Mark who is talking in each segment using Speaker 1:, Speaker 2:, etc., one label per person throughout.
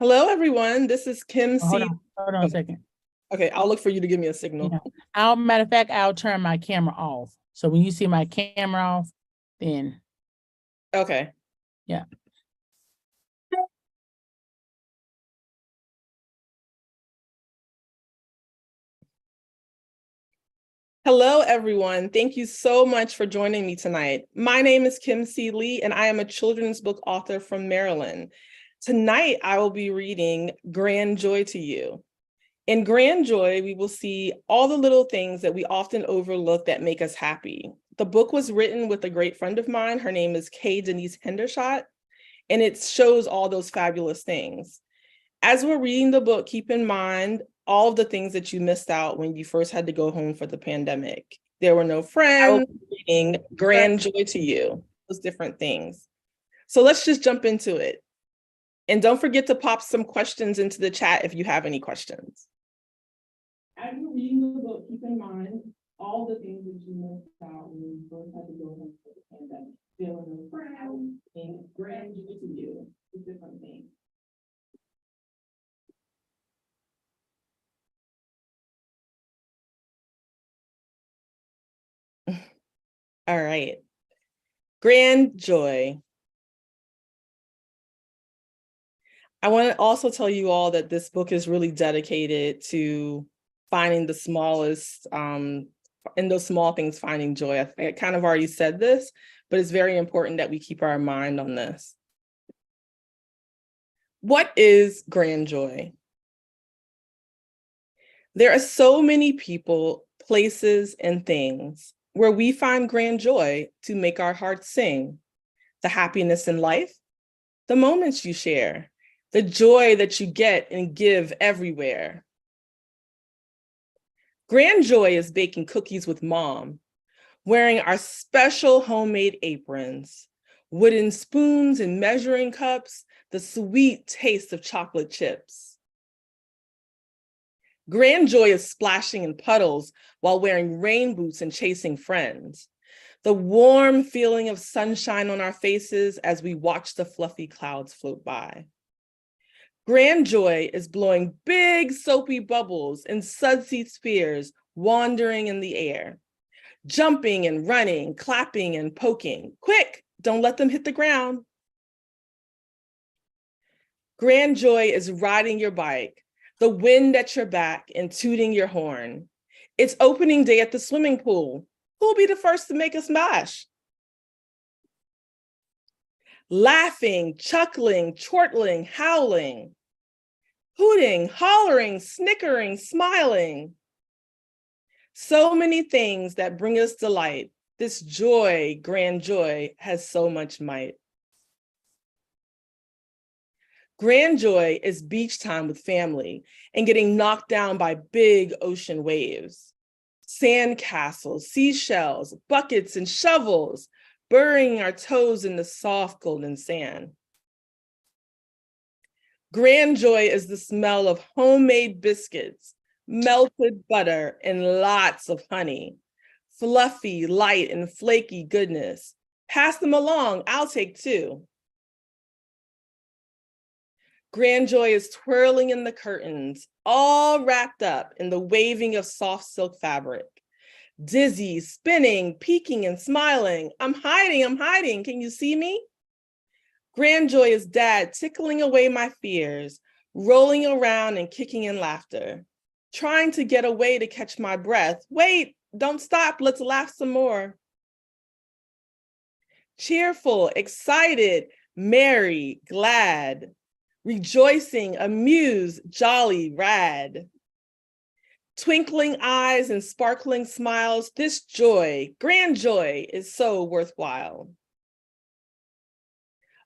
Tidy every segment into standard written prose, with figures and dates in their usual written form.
Speaker 1: Hello, everyone. This is Kim
Speaker 2: Hold
Speaker 1: C.
Speaker 2: on, hold on a second.
Speaker 1: Okay, I'll look for you to give me a
Speaker 2: Yeah.
Speaker 1: signal.
Speaker 2: Matter of fact, I'll turn my camera off. So when you see my camera off, then
Speaker 1: Okay.
Speaker 2: yeah.
Speaker 1: Hello, everyone. Thank you so much for joining me tonight. My name is Kim C. Lee, and I am a children's book author from Maryland. Tonight, I will be reading Grand Joy to you. In Grand Joy, we will see all the little things that we often overlook that make us happy. The book was written with a great friend of mine. Her name is Kay Denise Hendershot, and it shows all those fabulous things. As we're reading the book, keep in mind all of the things that you missed out when you first had to go home for the pandemic. There were no friends, bringing grand joy to you, those different things. So let's just jump into it. And don't forget to pop some questions into the chat if you have any questions. As you're reading the book, keep in mind all the things that you missed out when you first had to go home for the pandemic. There were no friends, and grand joy to you, these different things. All right. Grand joy. I want to also tell you all that this book is really dedicated to finding the smallest, in those small things, finding joy. I kind of already said this, but it's very important that we keep our mind on this. What is grand joy? There are so many people, places, and things where we find grand joy to make our hearts sing. The happiness in life, the moments you share, the joy that you get and give everywhere. Grand joy is baking cookies with mom, wearing our special homemade aprons, wooden spoons and measuring cups, the sweet taste of chocolate chips. Grand joy is splashing in puddles while wearing rain boots and chasing friends. The warm feeling of sunshine on our faces as we watch the fluffy clouds float by. Grand joy is blowing big soapy bubbles and sudsy spheres wandering in the air, jumping and running, clapping and poking. Quick, don't let them hit the ground. Grand joy is riding your bike, the wind at your back and tooting your horn. It's opening day at the swimming pool. Who'll be the first to make a splash? Laughing, chuckling, chortling, howling, hooting, hollering, snickering, smiling. So many things that bring us delight. This joy, grand joy, has so much might. Grand joy is beach time with family and getting knocked down by big ocean waves. Sand castles, seashells, buckets and shovels, burying our toes in the soft golden sand. Grand joy is the smell of homemade biscuits, melted butter, and lots of honey. Fluffy, light, and flaky goodness. Pass them along, I'll take two. Grand joy is twirling in the curtains, all wrapped up in the waving of soft silk fabric. Dizzy, spinning, peeking, and smiling. I'm hiding, can you see me? Grand joy is dad tickling away my fears, rolling around and kicking in laughter, trying to get away to catch my breath. Wait, don't stop, let's laugh some more. Cheerful, excited, merry, glad, rejoicing, amused, jolly, rad. Twinkling eyes and sparkling smiles, this joy, grand joy, is so worthwhile.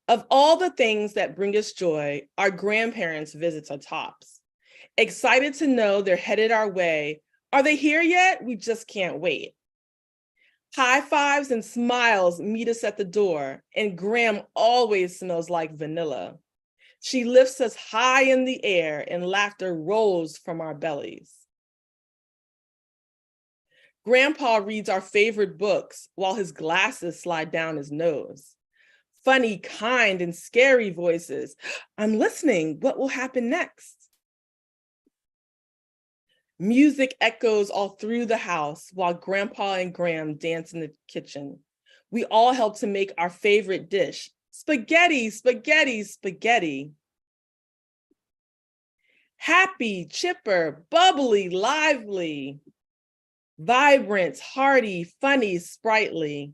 Speaker 1: Of all the things that bring us joy, our grandparents' visits are tops. Excited to know they're headed our way. Are they here yet? We just can't wait. High fives and smiles meet us at the door, and Gram always smells like vanilla. She lifts us high in the air and laughter rolls from our bellies. Grandpa reads our favorite books while his glasses slide down his nose. funny, kind, and scary voices. I'm listening. What will happen next? Music echoes all through the house while Grandpa and Gram dance in the kitchen. We all help to make our favorite dish, spaghetti, spaghetti, spaghetti. Happy, chipper, bubbly, lively, vibrant, hearty, funny, sprightly.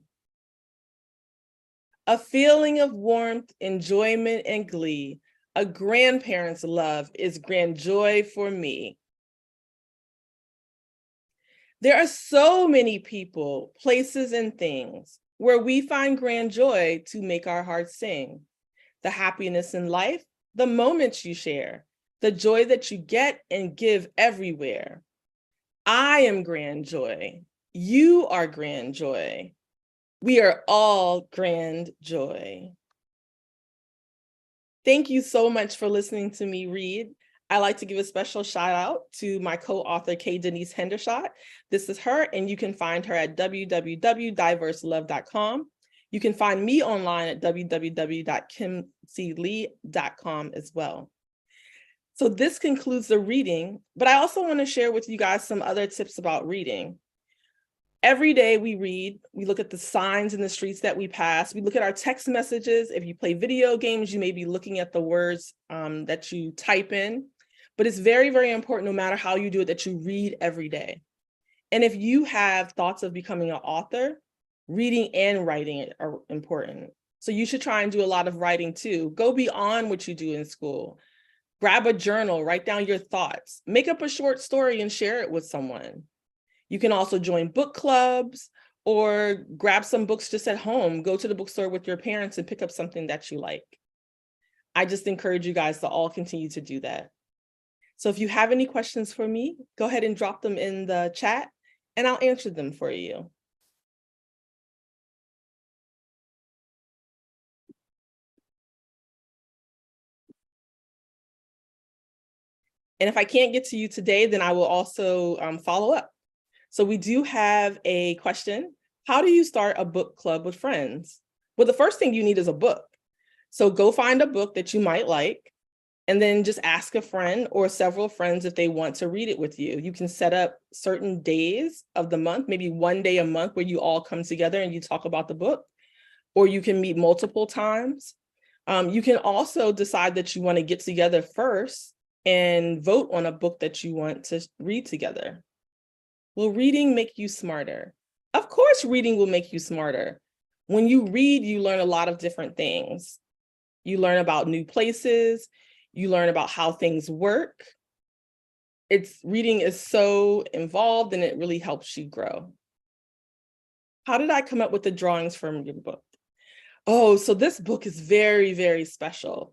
Speaker 1: A feeling of warmth, enjoyment, and glee. A grandparent's love is grand joy for me. There are so many people, places, and things where we find grand joy to make our hearts sing. The happiness in life, the moments you share, the joy that you get and give everywhere. I am grand joy. You are grand joy. We are all grand joy. Thank you so much for listening to me read. I'd like to give a special shout out to my co-author, K. Denise Hendershot. This is her, and you can find her at www.diverselove.com. You can find me online at www.kimclee.com as well. So this concludes the reading, but I also want to share with you guys some other tips about reading. Every day we read, we look at the signs in the streets that we pass, we look at our text messages. If you play video games, you may be looking at the words that you type in, but it's very, very important, no matter how you do it, that you read every day. And if you have thoughts of becoming an author, reading and writing are important. So you should try and do a lot of writing too. Go beyond what you do in school. Grab a journal, write down your thoughts, make up a short story and share it with someone. You can also join book clubs or grab some books just at home. Go to the bookstore with your parents and pick up something that you like. I just encourage you guys to all continue to do that. So if you have any questions for me, go ahead and drop them in the chat and I'll answer them for you. And if I can't get to you today, then I will also follow up. So we do have a question. How do you start a book club with friends? Well, the first thing you need is a book. So go find a book that you might like, and then just ask a friend or several friends if they want to read it with you. You can set up certain days of the month, maybe one day a month where you all come together and you talk about the book, or you can meet multiple times. You can also decide that you want to get together first and vote on a book that you want to read together. Will reading make you smarter? Of course, reading will make you smarter. When you read, you learn a lot of different things. You learn about new places. You learn about how things work. Reading is so involved and it really helps you grow. How did I come up with the drawings from your book? Oh, so this book is very, very special.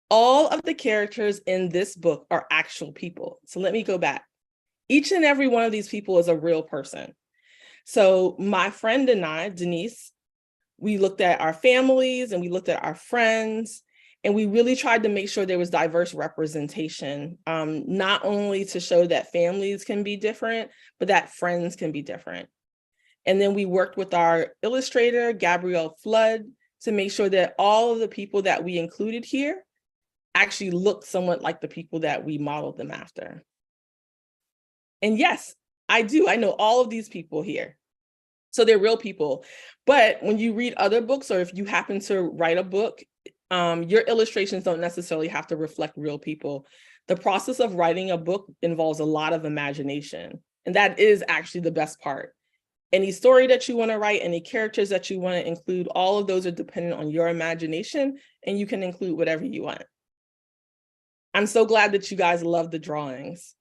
Speaker 1: All of the characters in this book are actual people. So let me go back. Each and every one of these people is a real person. So my friend and I, Denise, we looked at our families and we looked at our friends, and we really tried to make sure there was diverse representation, not only to show that families can be different, but that friends can be different. And then we worked with our illustrator, Gabrielle Flood, to make sure that all of the people that we included here actually look somewhat like the people that we modeled them after. And yes, I do. I know all of these people here. So they're real people. But when you read other books, or if you happen to write a book, your illustrations don't necessarily have to reflect real people. The process of writing a book involves a lot of imagination. And that is actually the best part. Any story that you want to write, any characters that you want to include, all of those are dependent on your imagination, and you can include whatever you want. I'm so glad that you guys love the drawings.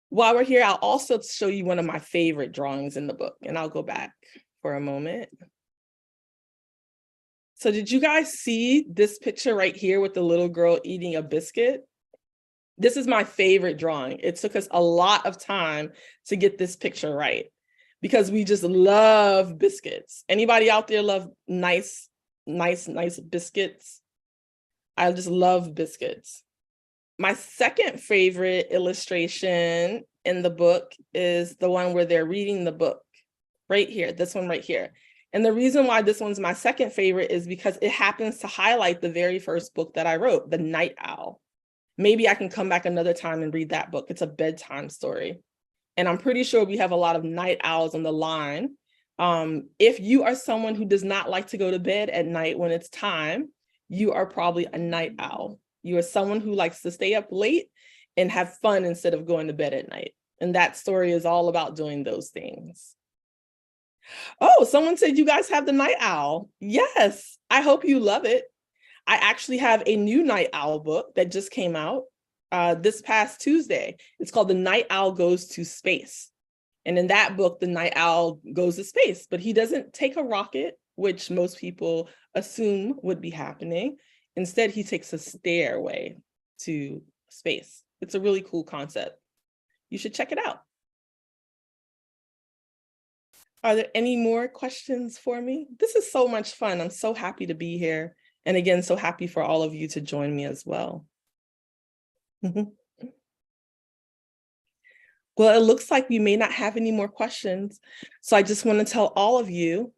Speaker 1: While we're here, I'll also show you one of my favorite drawings in the book, and I'll go back for a moment. So did you guys see this picture right here with the little girl eating a biscuit? This is my favorite drawing. It took us a lot of time to get this picture right because we just love biscuits. Anybody out there love nice biscuits? I just love biscuits. My second favorite illustration in the book is the one where they're reading the book right here, this one right here. And the reason why this one's my second favorite is because it happens to highlight the very first book that I wrote, The Night Owl. Maybe I can come back another time and read that book. It's a bedtime story. And I'm pretty sure we have a lot of night owls on the line. If you are someone who does not like to go to bed at night when it's time, you are probably a night owl. You are someone who likes to stay up late and have fun instead of going to bed at night. And that story is all about doing those things. Oh, someone said you guys have the night owl. Yes, I hope you love it. I actually have a new night owl book that just came out this past Tuesday. It's called The Night Owl Goes to Space. And in that book, the night owl goes to space, but he doesn't take a rocket, which most people assume would be happening. Instead, he takes a stairway to space. It's a really cool concept. You should check it out. Are there any more questions for me? This is so much fun. I'm so happy to be here. And again, so happy for all of you to join me as well. Well, it looks like we may not have any more questions. So I just want to tell all of you,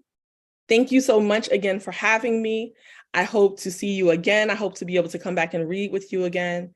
Speaker 1: thank you so much again for having me. I hope to see you again. I hope to be able to come back and read with you again.